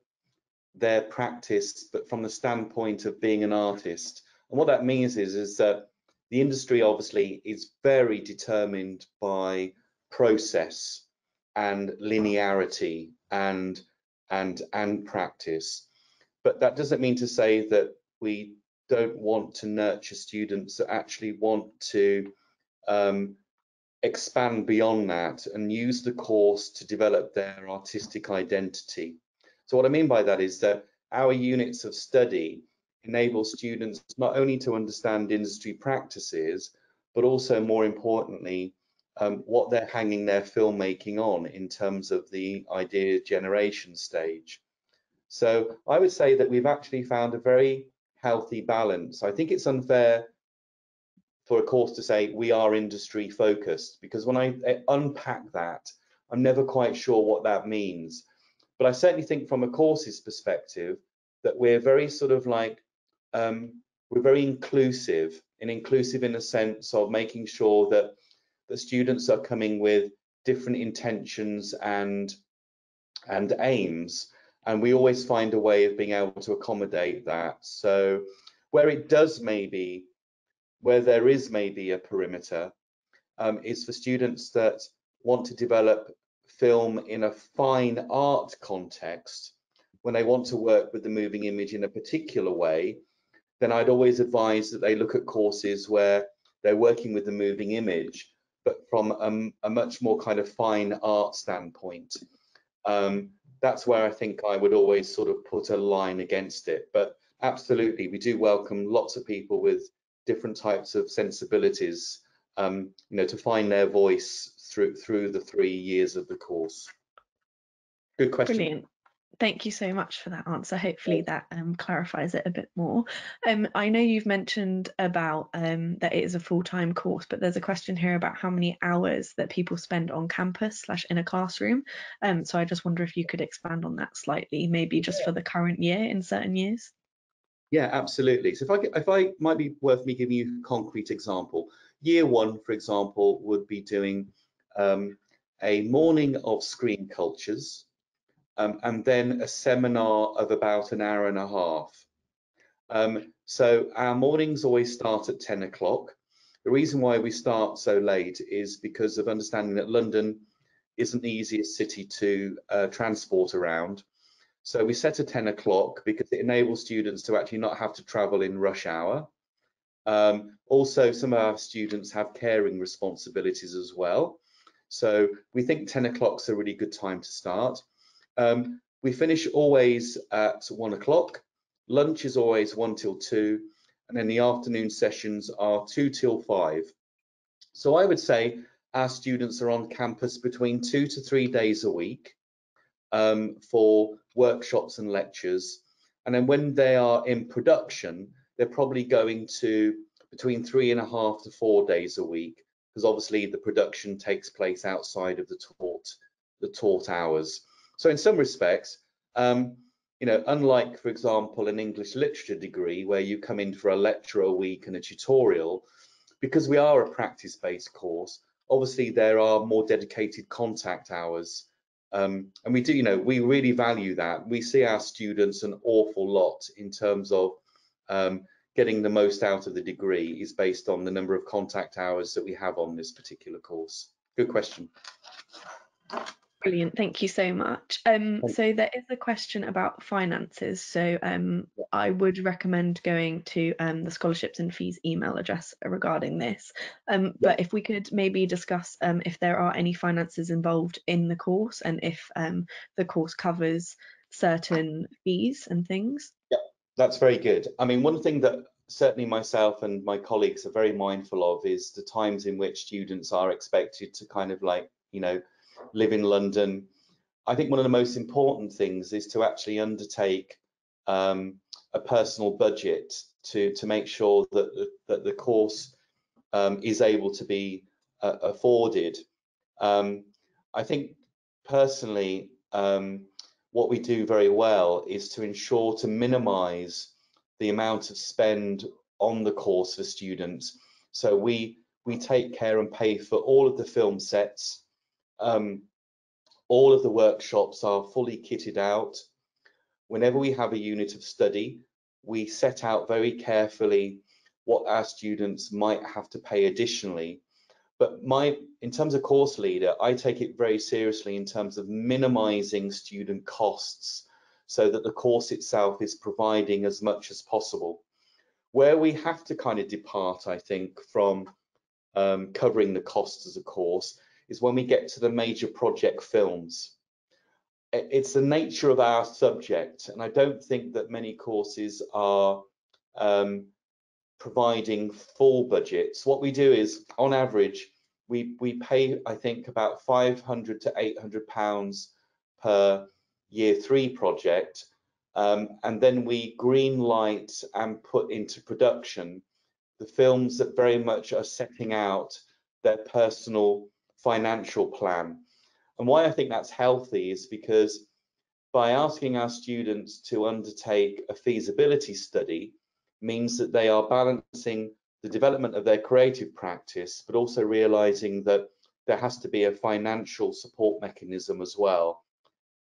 Speaker 1: their practice, but from the standpoint of being an artist. And what that means is that the industry obviously is very determined by process and linearity and practice. But that doesn't mean to say that we don't want to nurture students that actually want to expand beyond that and use the course to develop their artistic identity. So what I mean by that is that our units of study enable students not only to understand industry practices, but also more importantly, what they're hanging their filmmaking on in terms of the idea generation stage. So I would say that we've actually found a very healthy balance. I think it's unfair for a course to say we are industry focused, because when I unpack that, I'm never quite sure what that means. But I certainly think from a course's perspective that we're very sort of like, we're very inclusive in the sense of making sure that the students are coming with different intentions and aims, and we always find a way of being able to accommodate that. So where there is maybe a perimeter is for students that want to develop film in a fine art context. When they want to work with the moving image in a particular way, then I'd always advise that they look at courses where they're working with the moving image, but from a much more kind of fine art standpoint. That's where I think I would always sort of put a line against it. But absolutely, we do welcome lots of people with different types of sensibilities, you know, to find their voice through the 3 years of the course. Good question.
Speaker 21: Brilliant. Thank you so much for that answer. Hopefully that clarifies it a bit more. I know you've mentioned about that it is a full-time course, but there's a question here about how many hours that people spend on campus / in a classroom. So I just wonder if you could expand on that slightly, maybe just for the current year in certain years.
Speaker 1: Yeah, absolutely. So if I might be worth me giving you a concrete example. Year 1, for example, would be doing a morning of screen cultures, and then a seminar of about an hour and a half. So our mornings always start at 10 o'clock. The reason why we start so late is because of understanding that London isn't the easiest city to transport around. So we set at 10 o'clock because it enables students to actually not have to travel in rush hour. Also, some of our students have caring responsibilities as well. So we think 10 o'clock's a really good time to start. We finish always at 1 o'clock. Lunch is always 1 till 2, and then the afternoon sessions are 2 till 5. So I would say our students are on campus between 2 to 3 days a week for workshops and lectures. And then when they are in production, they're probably going to between 3.5 to 4 days a week, because obviously the production takes place outside of the taught hours. So in some respects, you know, unlike, for example, an English literature degree where you come in for a lecture a week and a tutorial, because we are a practice-based course, obviously there are more dedicated contact hours. And we do, you know, we really value that. We see our students an awful lot in terms of getting the most out of the degree is based on the number of contact hours that we have on this particular course. Good question.
Speaker 21: Brilliant, thank you so much. So there is a question about finances. So I would recommend going to the scholarships and fees email address regarding this. But if we could maybe discuss if there are any finances involved in the course and if the course covers certain fees and things.
Speaker 1: Yeah, that's very good. I mean, one thing that certainly myself and my colleagues are very mindful of is the times in which students are expected to kind of like, you know, live in London. I think one of the most important things is to actually undertake a personal budget to make sure that the course is able to be afforded. I think personally, what we do very well is to ensure to minimize the amount of spend on the course for students. So we take care and pay for all of the film sets. All of the workshops are fully kitted out. Whenever we have a unit of study, we set out very carefully what our students might have to pay additionally. But in terms of course leader, I take it very seriously in terms of minimizing student costs so that the course itself is providing as much as possible. Where we have to kind of depart, I think, from covering the costs as a course is when we get to the major project films. It's the nature of our subject, and I don't think that many courses are providing full budgets. What we do is, on average, we pay, I think, about £500 to £800 per year 3 project, and then we green light and put into production the films that very much are setting out their personal financial plan. And why I think that's healthy is because by asking our students to undertake a feasibility study means that they are balancing the development of their creative practice, but also realizing that there has to be a financial support mechanism as well.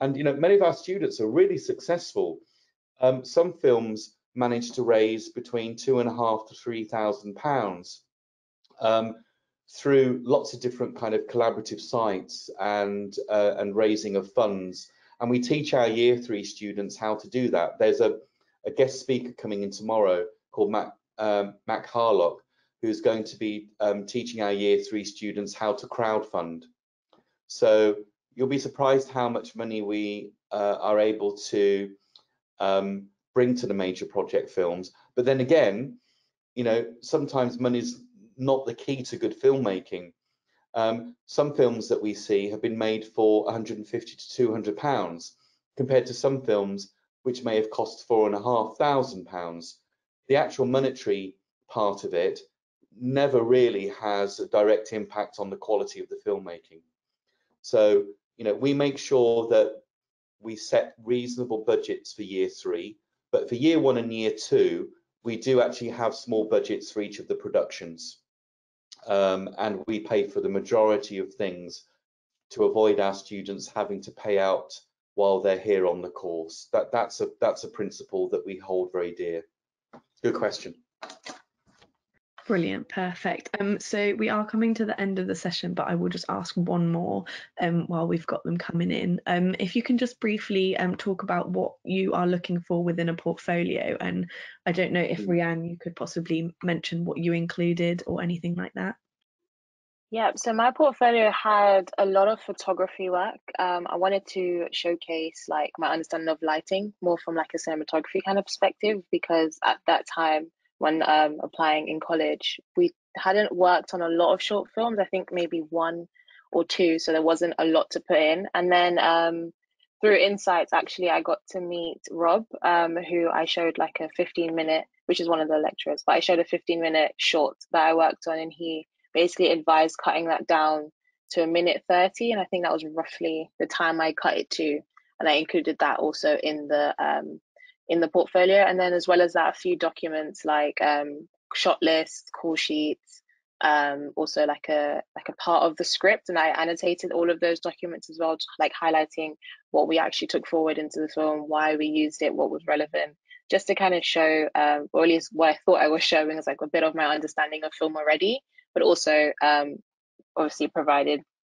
Speaker 1: And many of our students are really successful. Some films manage to raise between £2,500 to £3,000 through lots of different kind of collaborative sites and raising of funds. And we teach our year 3 students how to do that. There's a guest speaker coming in tomorrow called Mac Harlock, who's going to be teaching our year 3 students how to crowdfund. So you'll be surprised how much money we are able to bring to the major project films. But then again, sometimes money's not the key to good filmmaking. Some films that we see have been made for £150 to £200 compared to some films which may have cost £4,500. The actual monetary part of it never really has a direct impact on the quality of the filmmaking. So, we make sure that we set reasonable budgets for year 3, but for year 1 and year 2, we do actually have small budgets for each of the productions. And we pay for the majority of things to avoid our students having to pay out while they're here on the course. That's a principle that we hold very dear. Good question.
Speaker 21: Brilliant, perfect. So we are coming to the end of the session, but I will just ask one more while we've got them coming in. If you can just briefly talk about what you are looking for within a portfolio, and I don't know if Rianne, you could possibly mention what you included or anything like that.
Speaker 20: Yeah, so my portfolio had a lot of photography work. I wanted to showcase like my understanding of lighting more from like a cinematography kind of perspective, because at that time when applying in college, we hadn't worked on a lot of short films, I think maybe 1 or 2, so there wasn't a lot to put in. And then through Insights, actually, I got to meet Rob, who I showed like a 15-minute, which is one of the lecturers, but I showed a 15-minute short that I worked on, and he basically advised cutting that down to 1:30, and I think that was roughly the time I cut it to, and I included that also in the portfolio. And then as well as that, a few documents like shot lists, call sheets, also like a part of the script, and I annotated all of those documents as well, like highlighting what we actually took forward into the film, why we used it, what was relevant, just to kind of show, or at least what I thought I was showing is like a bit of my understanding of film already, but also obviously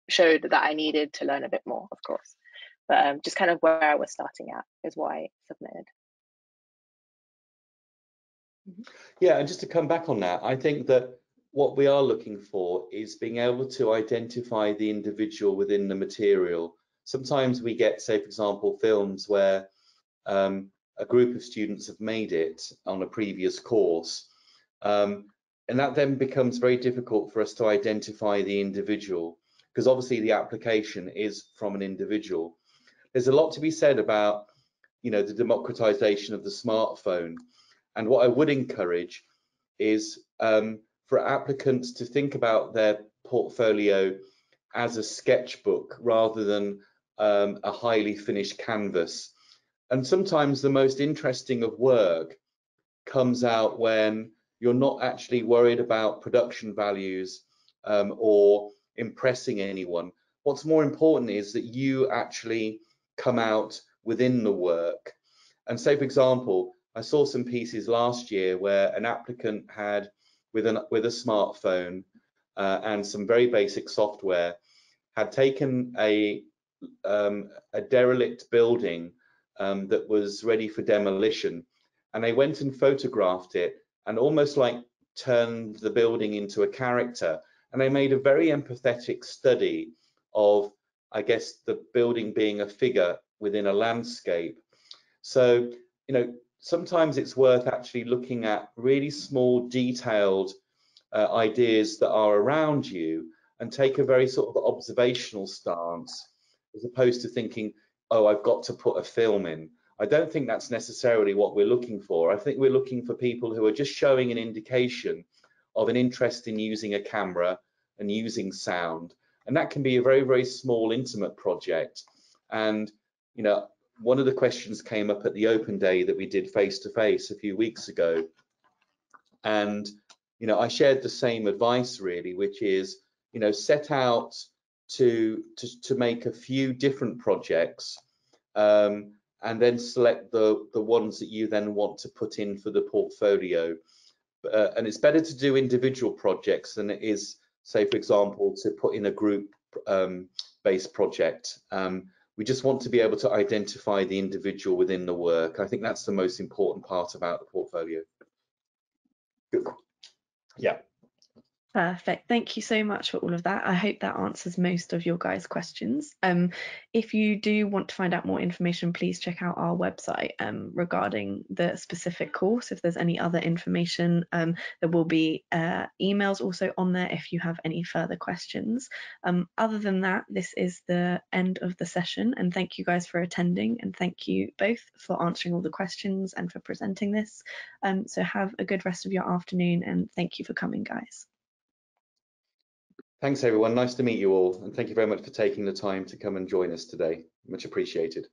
Speaker 20: showed that I needed to learn a bit more, of course. But just kind of where I was starting at is what I submitted.
Speaker 1: Yeah, and just to come back on that, I think that what we are looking for is being able to identify the individual within the material. Sometimes we get, say, for example, films where a group of students have made it on a previous course, and that then becomes very difficult for us to identify the individual, because obviously the application is from an individual. There's a lot to be said about, the democratization of the smartphone. And what I would encourage is for applicants to think about their portfolio as a sketchbook rather than a highly finished canvas. And sometimes the most interesting of work comes out when you're not actually worried about production values or impressing anyone. What's more important is that you actually come out within the work. And say, for example, I saw some pieces last year where an applicant had, with a smartphone and some very basic software, had taken a derelict building that was ready for demolition, and they went and photographed it and almost like turned the building into a character. and they made a very empathetic study of, I guess, the building being a figure within a landscape. So, you know, sometimes it's worth actually looking at really small, detailed ideas that are around you and take a very sort of observational stance, as opposed to thinking, oh, I've got to put a film in. I don't think that's necessarily what we're looking for. I think we're looking for people who are just showing an indication of an interest in using a camera and using sound. And that can be a very, very small, intimate project. And, you know, one of the questions came up at the open day that we did face-to-face a few weeks ago. And, you know, I shared the same advice really, which is, you know, set out to make a few different projects, and then select the ones that you then want to put in for the portfolio. And it's better to do individual projects than it is, say, for example, to put in a group based project. We just want to be able to identify the individual within the work. I think that's the most important part about the portfolio. Good. Yeah.
Speaker 21: Perfect. Thank you so much for all of that. I hope that answers most of your guys' questions. If you do want to find out more information, please check out our website regarding the specific course. If there's any other information, there will be emails also on there if you have any further questions. Other than that, this is the end of the session, and thank you guys for attending, and thank you both for answering all the questions and for presenting this. So have a good rest of your afternoon, and thank you for coming, guys.
Speaker 1: Thanks, everyone. Nice to meet you all. And thank you very much for taking the time to come and join us today. Much appreciated.